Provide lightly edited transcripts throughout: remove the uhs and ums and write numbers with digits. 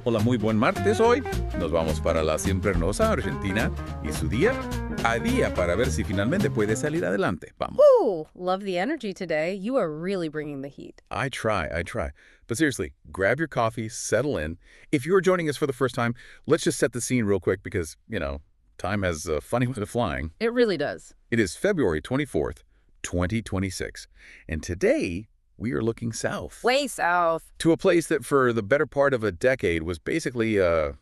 Hola, muy buen martes hoy. Nos vamos para la siempre hermosa Argentina y su día a día para ver si finalmente puede salir adelante. Vamos. Ooh, love the energy today. You are really bringing the heat. I try. But seriously, grab your coffee, settle in. If you're joining us for the first time, let's just set the scene real quick because, time has a funny way of flying. It really does. It is February 24th, 2026. And today, we are looking south. Way south. To a place that for the better part of a decade was basically, a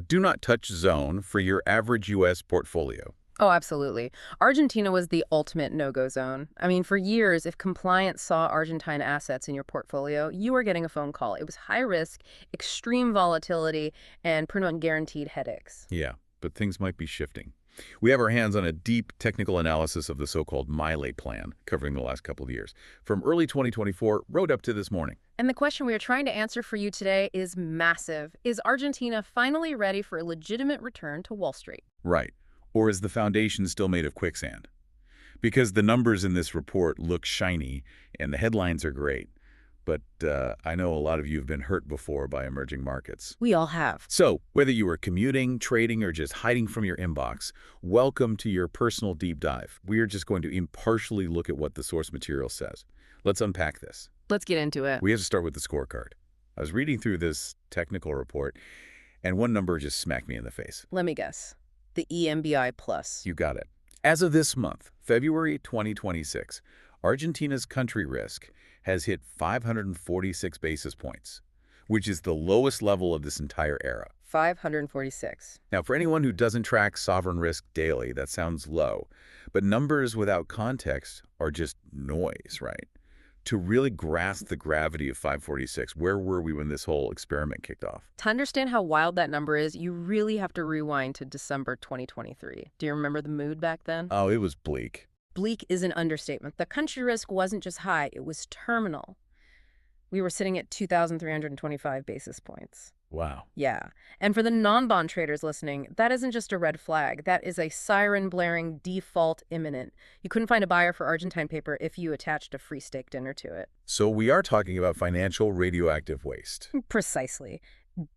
do-not-touch zone for your average U.S. portfolio. Oh, absolutely. Argentina was the ultimate no-go zone. I mean, for years, if compliance saw Argentine assets in your portfolio, you were getting a phone call. It was high risk, extreme volatility, and pretty much guaranteed headaches. Yeah, but things might be shifting. We have our hands on a deep technical analysis of the so-called Milei plan covering the last couple of years, from early 2024 right up to this morning. And the question we are trying to answer for you today is massive. Is Argentina finally ready for a legitimate return to Wall Street? Right. Or is the foundation still made of quicksand? Because the numbers in this report look shiny and the headlines are great. But I know a lot of you have been hurt before by emerging markets. We all have. So, whether you were commuting, trading, or just hiding from your inbox, welcome to your personal deep dive. We are just going to impartially look at what the source material says. Let's unpack this. Let's get into it. We have to start with the scorecard. I was reading through this technical report, and one number just smacked me in the face. Let me guess. The EMBI plus. You got it. As of this month, February 2026, Argentina's country risk has hit 546 basis points, which is the lowest level of this entire era. 546. Now, for anyone who doesn't track sovereign risk daily, that sounds low. But numbers without context are just noise, right? To really grasp the gravity of 546, where were we when this whole experiment kicked off? To understand how wild that number is, you really have to rewind to December 2023. Do you remember the mood back then? Oh, it was bleak. Bleak is an understatement. The country risk wasn't just high, it was terminal. We were sitting at 2,325 basis points. Wow. Yeah. And for the non-bond traders listening, that isn't just a red flag. That is a siren blaring default imminent. You couldn't find a buyer for Argentine paper if you attached a free steak dinner to it. So we are talking about financial radioactive waste. Precisely.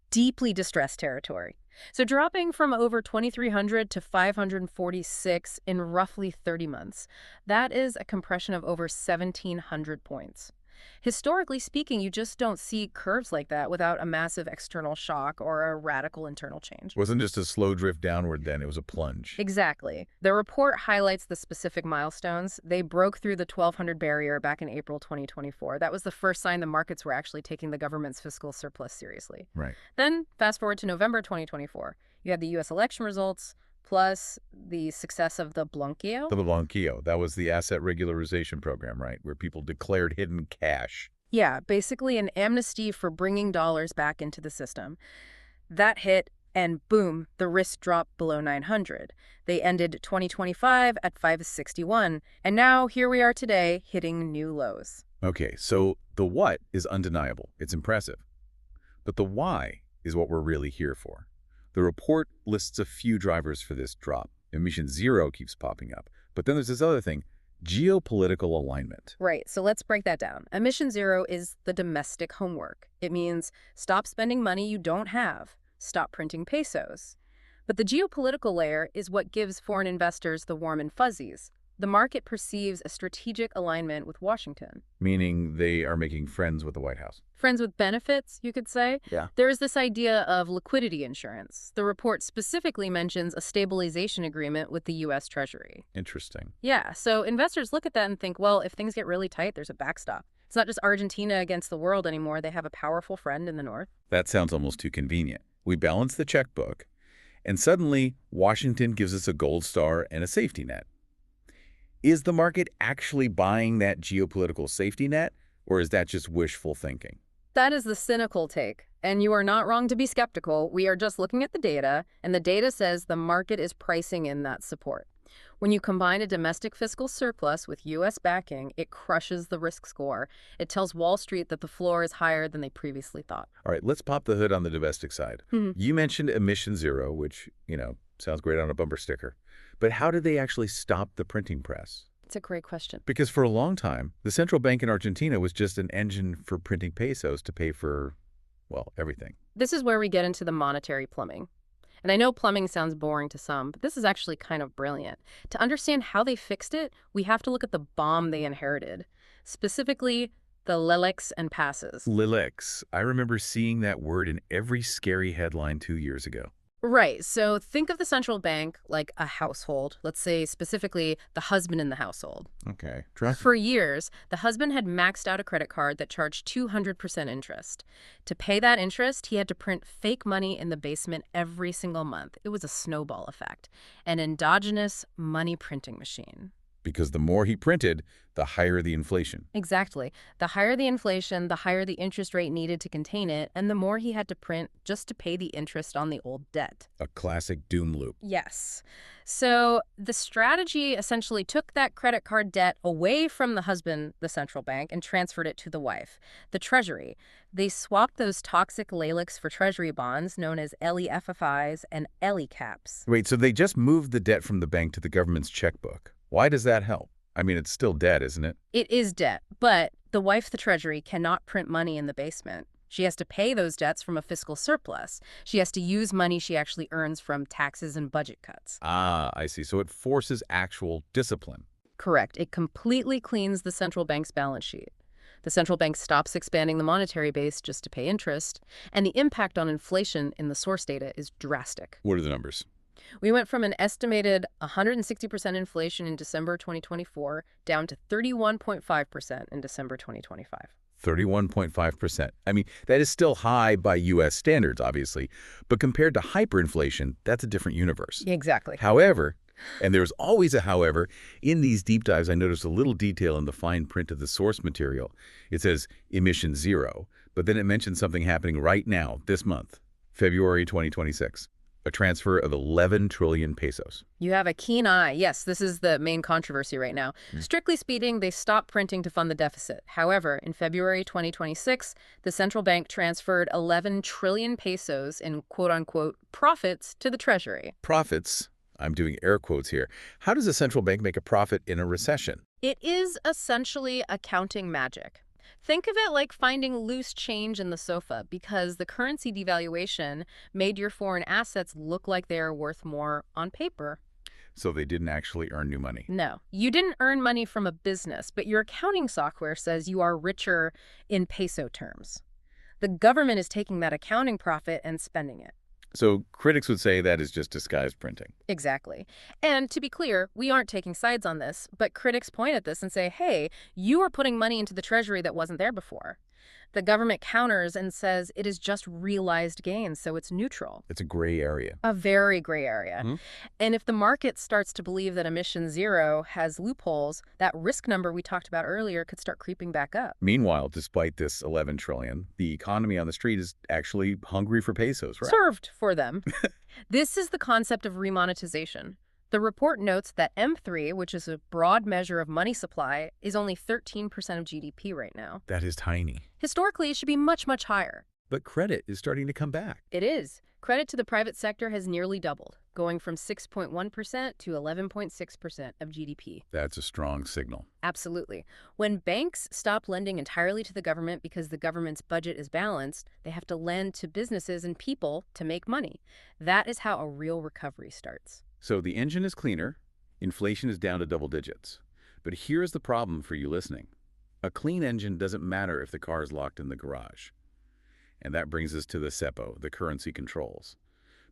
Deeply distressed territory. So dropping from over 2,300 to 546 in roughly 30 months, that is a compression of over 1,700 points. Historically speaking, you just don't see curves like that without a massive external shock or a radical internal change. It wasn't just a slow drift downward then, it was a plunge. Exactly. The report highlights the specific milestones. They broke through the 1,200 barrier back in April 2024. That was the first sign the markets were actually taking the government's fiscal surplus seriously. Right. Then, fast forward to November 2024. You had the U.S. election results, plus the success of the Blanqueo. The Blanqueo, that was the asset regularization program, right? Where people declared hidden cash. Yeah, basically an amnesty for bringing dollars back into the system. That hit, and boom, the risk dropped below 900. They ended 2025 at 561, and now here we are today, hitting new lows. Okay, so the what is undeniable. It's impressive. But the why is what we're really here for. The report lists a few drivers for this drop. Emission zero keeps popping up. But then there's this other thing, geopolitical alignment. Right, so let's break that down. Emission zero is the domestic homework. It means stop spending money you don't have, stop printing pesos. But the geopolitical layer is what gives foreign investors the warm and fuzzies. The market perceives a strategic alignment with Washington. Meaning they are making friends with the White House. Friends with benefits, you could say. Yeah. There is this idea of liquidity insurance. The report specifically mentions a stabilization agreement with the U.S. Treasury. Interesting. Yeah, so investors look at that and think, well, if things get really tight, there's a backstop. It's not just Argentina against the world anymore. They have a powerful friend in the north. That sounds almost too convenient. We balance the checkbook, and suddenly Washington gives us a gold star and a safety net. Is the market actually buying that geopolitical safety net, or is that just wishful thinking? That is the cynical take. And you are not wrong to be skeptical. We are just looking at the data, and the data says the market is pricing in that support. When you combine a domestic fiscal surplus with U.S. backing, it crushes the risk score. It tells Wall Street that the floor is higher than they previously thought. All right, let's pop the hood on the domestic side. You mentioned emission zero, which, sounds great on a bumper sticker. But how did they actually stop the printing press? It's a great question. Because for a long time, the central bank in Argentina was just an engine for printing pesos to pay for, well, everything. This is where we get into the monetary plumbing. And I know plumbing sounds boring to some, but this is actually kind of brilliant. To understand how they fixed it, we have to look at the bomb they inherited, specifically the LELEX and passes. LELEX. I remember seeing that word in every scary headline 2 years ago. Right, so think of the central bank like a household, let's say specifically the husband in the household. Okay. For years, the husband had maxed out a credit card that charged 200% interest. To pay that interest, he had to print fake money in the basement every single month. It was a snowball effect, an endogenous money printing machine. Because the more he printed, the higher the inflation. Exactly. The higher the inflation, the higher the interest rate needed to contain it, and the more he had to print just to pay the interest on the old debt. A classic doom loop. Yes. So the strategy essentially took that credit card debt away from the husband, the central bank, and transferred it to the wife, the Treasury. They swapped those toxic LELEX for Treasury bonds known as LEFFIs and LECAPs. Wait, so they just moved the debt from the bank to the government's checkbook. Why does that help? I mean, it's still debt, isn't it? It is debt, but the wife, the Treasury, cannot print money in the basement. She has to pay those debts from a fiscal surplus. She has to use money she actually earns from taxes and budget cuts. Ah, I see. So it forces actual discipline. Correct. It completely cleans the central bank's balance sheet. The central bank stops expanding the monetary base just to pay interest, and the impact on inflation in the source data is drastic. What are the numbers? We went from an estimated 160% inflation in December 2024 down to 31.5% in December 2025. 31.5%. I mean, that is still high by U.S. standards, obviously, but compared to hyperinflation, that's a different universe. Exactly. However, and there's always a however, in these deep dives, I noticed a little detail in the fine print of the source material. It says emission zero, but then it mentions something happening right now, this month, February 2026. A transfer of 11 trillion pesos. You have a keen eye. Yes, this is the main controversy right now. Strictly speaking, they stopped printing to fund the deficit. However, in February 2026, the central bank transferred 11 trillion pesos in quote-unquote profits to the Treasury. Profits? I'm doing air quotes here. How does a central bank make a profit in a recession? It is essentially accounting magic. Think of it like finding loose change in the sofa because the currency devaluation made your foreign assets look like they are worth more on paper. So they didn't actually earn new money. No, you didn't earn money from a business, but your accounting software says you are richer in peso terms. The government is taking that accounting profit and spending it. So critics would say that is just disguised printing. Exactly. And to be clear, we aren't taking sides on this, but critics point at this and say, hey, you are putting money into the Treasury that wasn't there before. The government counters and says it is just realized gains, so it's neutral. It's a gray area. A very gray area. And if the market starts to believe that emission zero has loopholes, that risk number we talked about earlier could start creeping back up. Meanwhile, despite this 11 trillion, the economy on the street is actually hungry for pesos, right? Served for them. This is the concept of remonetization. The report notes that M3, which is a broad measure of money supply, is only 13% of GDP right now. That is tiny. Historically, it should be much, much higher. But credit is starting to come back. It is. Credit to the private sector has nearly doubled, going from 6.1% to 11.6% of GDP. That's a strong signal. Absolutely. When banks stop lending entirely to the government because the government's budget is balanced, they have to lend to businesses and people to make money. That is how a real recovery starts. So the engine is cleaner, inflation is down to double digits. But here's the problem for you listening. A clean engine doesn't matter if the car is locked in the garage. And that brings us to the CEPO, the currency controls.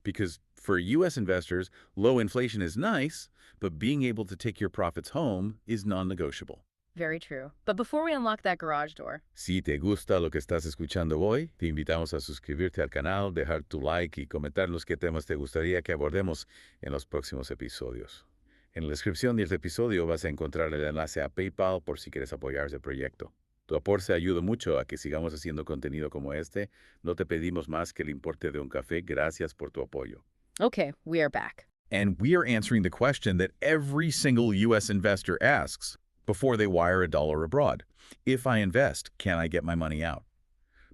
Because for U.S. investors, low inflation is nice, but being able to take your profits home is non-negotiable. Very true. But before we unlock that garage door, Si te gusta lo que estás escuchando hoy, te invitamos a suscribirte al canal, dejar tu like y comentar los que temas te gustaría que abordemos en los próximos episodios. En la descripción del episodio vas a encontrar el enlace a PayPal por si quieres apoyar este proyecto. Tu aporte ayuda mucho a que sigamos haciendo contenido como este. No te pedimos más que el importe de un café. Gracias por tu apoyo. okay, we are back. And we are answering the question that every single U.S. investor asks before they wire a dollar abroad. If I invest, can I get my money out?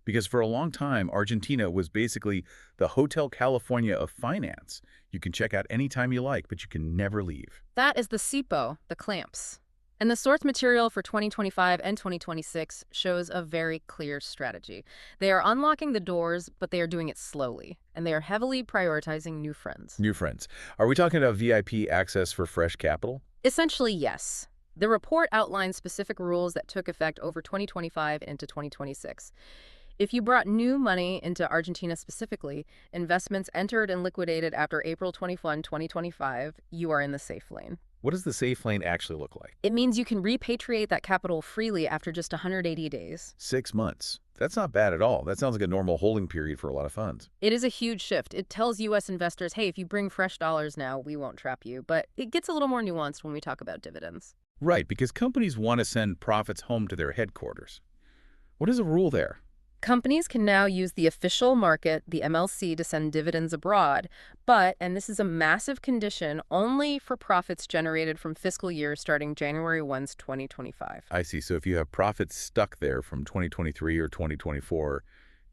Because for a long time, Argentina was basically the Hotel California of finance. You can check out anytime you like, but you can never leave. That is the CEPO, the clamps. And the source material for 2025 and 2026 shows a very clear strategy. They are unlocking the doors, but they are doing it slowly, and they are heavily prioritizing new friends. New friends. Are we talking about VIP access for fresh capital? Essentially, yes. The report outlines specific rules that took effect over 2025 into 2026. If you brought new money into Argentina specifically, investments entered and liquidated after April 21, 2025, you are in the safe lane. What does the safe lane actually look like? It means you can repatriate that capital freely after just 180 days. 6 months. That's not bad at all. That sounds like a normal holding period for a lot of funds. It is a huge shift. It tells U.S. investors, hey, if you bring fresh dollars now, we won't trap you. But it gets a little more nuanced when we talk about dividends. Right, because companies want to send profits home to their headquarters. What is the rule there? Companies can now use the official market, the MLC, to send dividends abroad, but, and this is a massive condition, only for profits generated from fiscal years starting January 1, 2025. I see. So if you have profits stuck there from 2023 or 2024,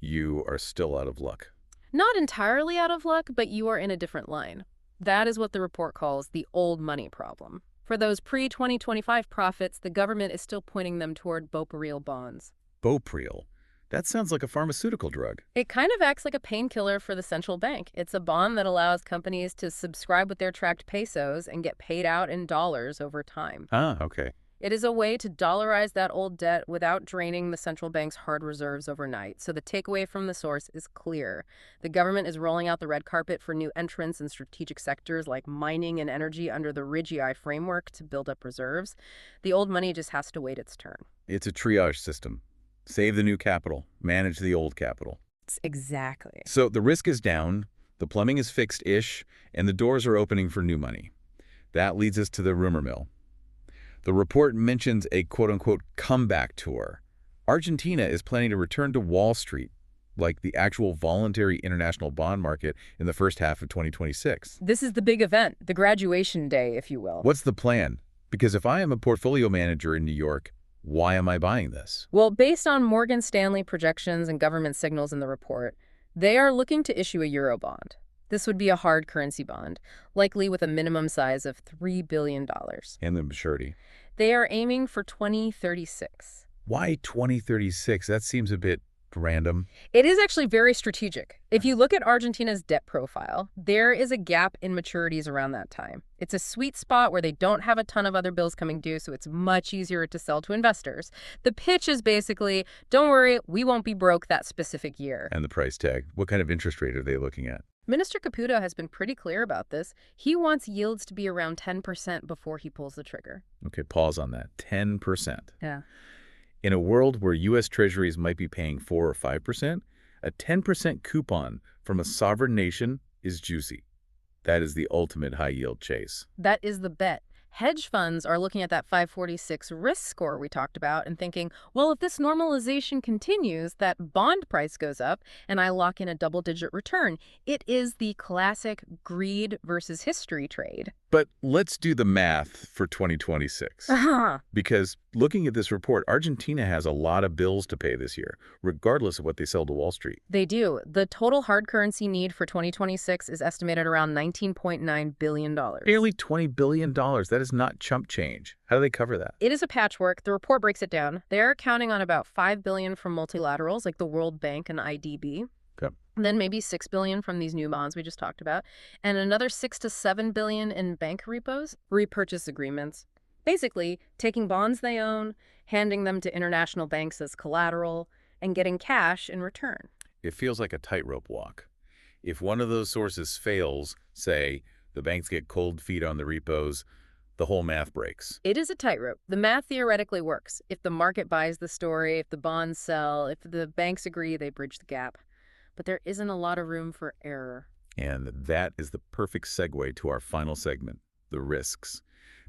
you are still out of luck. Not entirely out of luck, but you are in a different line. That is what the report calls the old money problem. For those pre-2025 profits, the government is still pointing them toward Boparil bonds. Bopril. That sounds like a pharmaceutical drug. It kind of acts like a painkiller for the central bank. It's a bond that allows companies to subscribe with their tracked pesos and get paid out in dollars over time. Ah, okay. It is a way to dollarize that old debt without draining the central bank's hard reserves overnight. So the takeaway from the source is clear. The government is rolling out the red carpet for new entrants in strategic sectors like mining and energy under the RIGI framework to build up reserves. The old money just has to wait its turn. It's a triage system. Save the new capital, manage the old capital. Exactly. So the risk is down, the plumbing is fixed-ish, and the doors are opening for new money. That leads us to the rumor mill. The report mentions a quote-unquote comeback tour. Argentina is planning to return to Wall Street, like the actual voluntary international bond market in the first half of 2026. This is the big event, the graduation day, if you will. What's the plan? Because if I am a portfolio manager in New York, why am I buying this? Well, based on Morgan Stanley projections and government signals in the report, they are looking to issue a Eurobond. This would be a hard currency bond, likely with a minimum size of $3 billion. And the maturity. They are aiming for 2036. Why 2036? That seems a bit random. It is actually very strategic. If you look at Argentina's debt profile, there is a gap in maturities around that time. It's a sweet spot where they don't have a ton of other bills coming due, so it's much easier to sell to investors. The pitch is basically, don't worry, we won't be broke that specific year. And the price tag. What kind of interest rate are they looking at? Minister Caputo has been pretty clear about this. He wants yields to be around 10% before he pulls the trigger. Okay, pause on that. 10%. Yeah. In a world where U.S. Treasuries might be paying 4 or 5%, a 10% coupon from a sovereign nation is juicy. That is the ultimate high-yield chase. That is the bet. Hedge funds are looking at that 546 risk score we talked about and thinking, well, if this normalization continues, that bond price goes up and I lock in a double-digit return. It is the classic greed versus history trade. But let's do the math for 2026. Because looking at this report, Argentina has a lot of bills to pay this year, regardless of what they sell to Wall Street. They do. The total hard currency need for 2026 is estimated around $19.9 billion. Nearly $20 billion. That is not chump change. How do they cover that? It is a patchwork. The report breaks it down. They're counting on about $5 billion from multilaterals like the World Bank and IDB. Okay. Then maybe $6 billion from these new bonds we just talked about, and another $6 to $7 billion in bank repos, repurchase agreements. Basically, taking bonds they own, handing them to international banks as collateral, and getting cash in return. It feels like a tightrope walk. If one of those sources fails, say, the banks get cold feet on the repos, the whole math breaks. It is a tightrope. The math theoretically works. If the market buys the story, if the bonds sell, if the banks agree, they bridge the gap. But there isn't a lot of room for error. And that is the perfect segue to our final segment, the risks.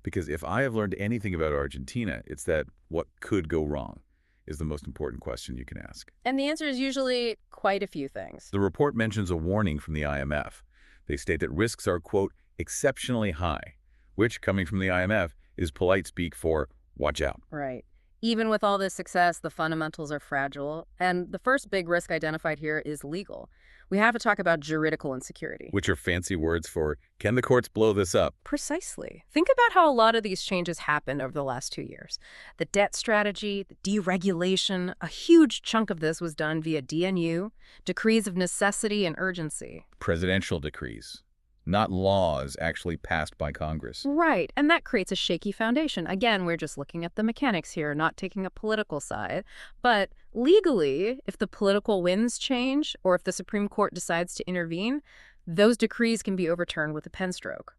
Because if I have learned anything about Argentina, it's that what could go wrong is the most important question you can ask. And the answer is usually quite a few things. The report mentions a warning from the IMF. They state that risks are, quote, exceptionally high, which, coming from the IMF, is polite speak for watch out. Right. Even with all this success, the fundamentals are fragile, and the first big risk identified here is legal. We have to talk about juridical insecurity. Which are fancy words for, can the courts blow this up? Precisely. Think about how a lot of these changes happened over the last 2 years. The debt strategy, the deregulation, a huge chunk of this was done via DNU, decrees of necessity and urgency. Presidential decrees, not laws actually passed by Congress. Right, and that creates a shaky foundation. Again, we're just looking at the mechanics here, not taking a political side. But legally, if the political winds change, or if the Supreme Court decides to intervene, those decrees can be overturned with a pen stroke.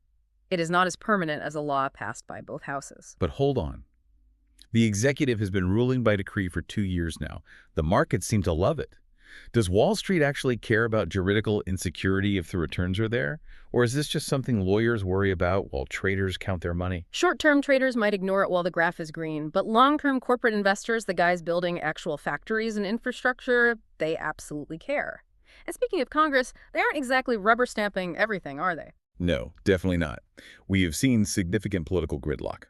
It is not as permanent as a law passed by both houses. But hold on. The executive has been ruling by decree for 2 years now. The markets seem to love it. Does Wall Street actually care about juridical insecurity if the returns are there? Or is this just something lawyers worry about while traders count their money? Short-term traders might ignore it while the graph is green, but long-term corporate investors, the guys building actual factories and infrastructure, they absolutely care. And speaking of Congress, they aren't exactly rubber stamping everything, are they? No, definitely not. We have seen significant political gridlock.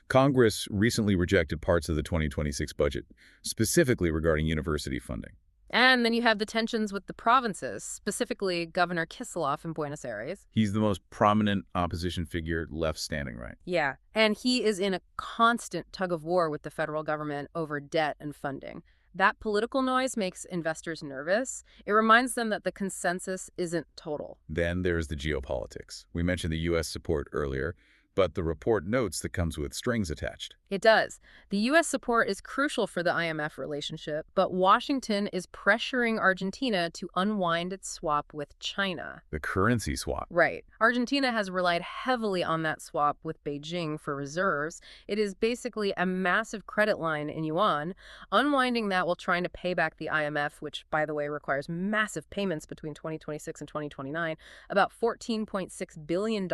Congress recently rejected parts of the 2026 budget, specifically regarding university funding. And then you have the tensions with the provinces, specifically Governor Kiselyov in Buenos Aires. He's the most prominent opposition figure left standing, right? Yeah, and he is in a constant tug of war with the federal government over debt and funding. That political noise makes investors nervous. It reminds them that the consensus isn't total. Then there's the geopolitics. We mentioned the U.S. support earlier, but the report notes that comes with strings attached. It does. The U.S. support is crucial for the IMF relationship, but Washington is pressuring Argentina to unwind its swap with China. The currency swap. Right. Argentina has relied heavily on that swap with Beijing for reserves. It is basically a massive credit line in yuan. Unwinding that while trying to pay back the IMF, which, by the way, requires massive payments between 2026 and 2029, about $14.6 billion,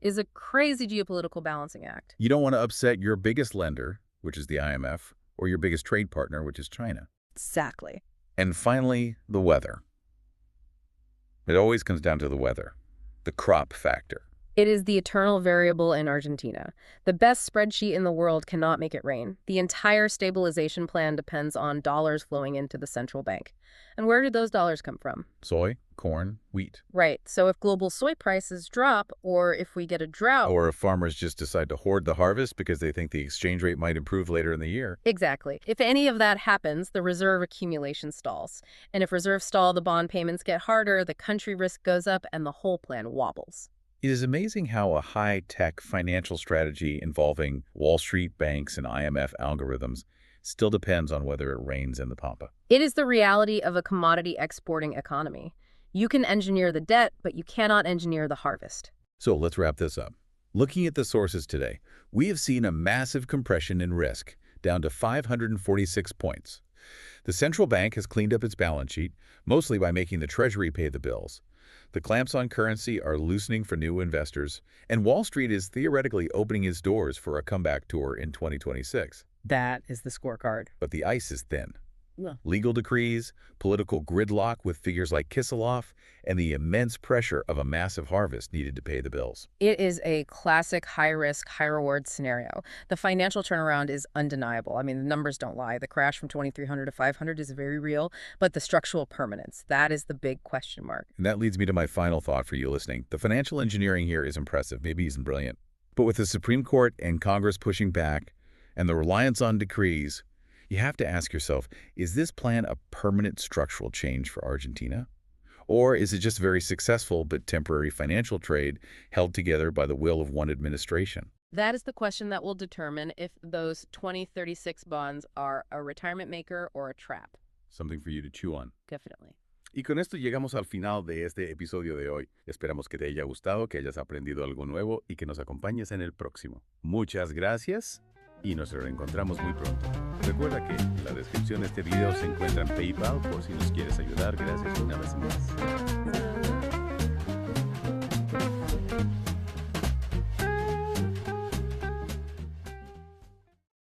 is a crazy geopolitical balancing act. You don't want to upset your biggest lender, which is the IMF, or your biggest trade partner, which is China. Exactly. And finally, the weather. It always comes down to the weather, the crop factor. It is the eternal variable in Argentina. The best spreadsheet in the world cannot make it rain. The entire stabilization plan depends on dollars flowing into the central bank. And where do those dollars come from? Soy, corn, wheat. Right. So if global soy prices drop, or if we get a drought... Or if farmers just decide to hoard the harvest because they think the exchange rate might improve later in the year. Exactly. If any of that happens, the reserve accumulation stalls. And if reserves stall, the bond payments get harder, the country risk goes up, and the whole plan wobbles. It is amazing how a high-tech financial strategy involving Wall Street, banks, and IMF algorithms still depends on whether it rains in the pampa. It is the reality of a commodity exporting economy. You can engineer the debt, but you cannot engineer the harvest. So let's wrap this up. Looking at the sources today, we have seen a massive compression in risk, down to 546 points. The central bank has cleaned up its balance sheet, mostly by making the Treasury pay the bills. The clamps on currency are loosening for new investors, and Wall Street is theoretically opening its doors for a comeback tour in 2026. That is the scorecard. But the ice is thin. Yeah. Legal decrees, political gridlock with figures like Kiselyov, and the immense pressure of a massive harvest needed to pay the bills. It is a classic high-risk, high-reward scenario. The financial turnaround is undeniable. I mean, the numbers don't lie. The crash from 2,300 to 500 is very real, but the structural permanence, that is the big question mark. And that leads me to my final thought for you listening. The financial engineering here is impressive, maybe even brilliant. But with the Supreme Court and Congress pushing back, and the reliance on decrees, you have to ask yourself, is this plan a permanent structural change for Argentina? Or is it just very successful but temporary financial trade held together by the will of one administration? That is the question that will determine if those 2036 bonds are a retirement maker or a trap. Something for you to chew on. Definitely. Y con esto llegamos al final de este episodio de hoy. Esperamos que te haya gustado, que hayas aprendido algo nuevo y que nos acompañes en el próximo. Muchas gracias y nos reencontramos muy pronto. Recuerda que en la descripción de este video se encuentra en PayPal por si nos quieres ayudar. Gracias una vez más.